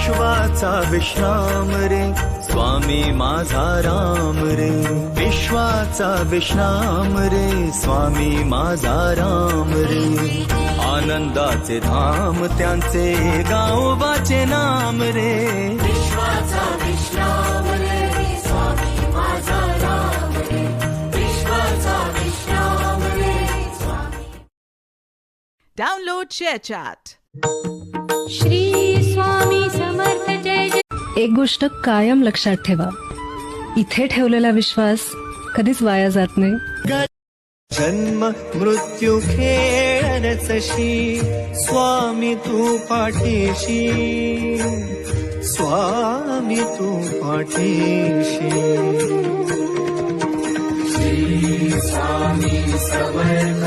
विश्वाचा विश्राम रे स्वामी माझा राम रे, विश्वाचा विश्राम रे स्वामी माझा राम रे, आनंदाचे धाम त्यांचे गावोबाचे नाम रे, विश्वाचा विश्राम रे स्वामी माझा राम रे, विश्वाचा विश्राम रे स्वामी. Download ShareChat. श्री स्वामी समर्थ जय जय. एक गोष्ट कायम लक्षात ठेवा, इथे ठेवलेला विश्वास कधीच वाया जात नाही. जन्म मृत्यू खेळरचशी स्वामी तू पाठीशी, स्वामी तू पाठीशी. श्री स्वामी समर्थ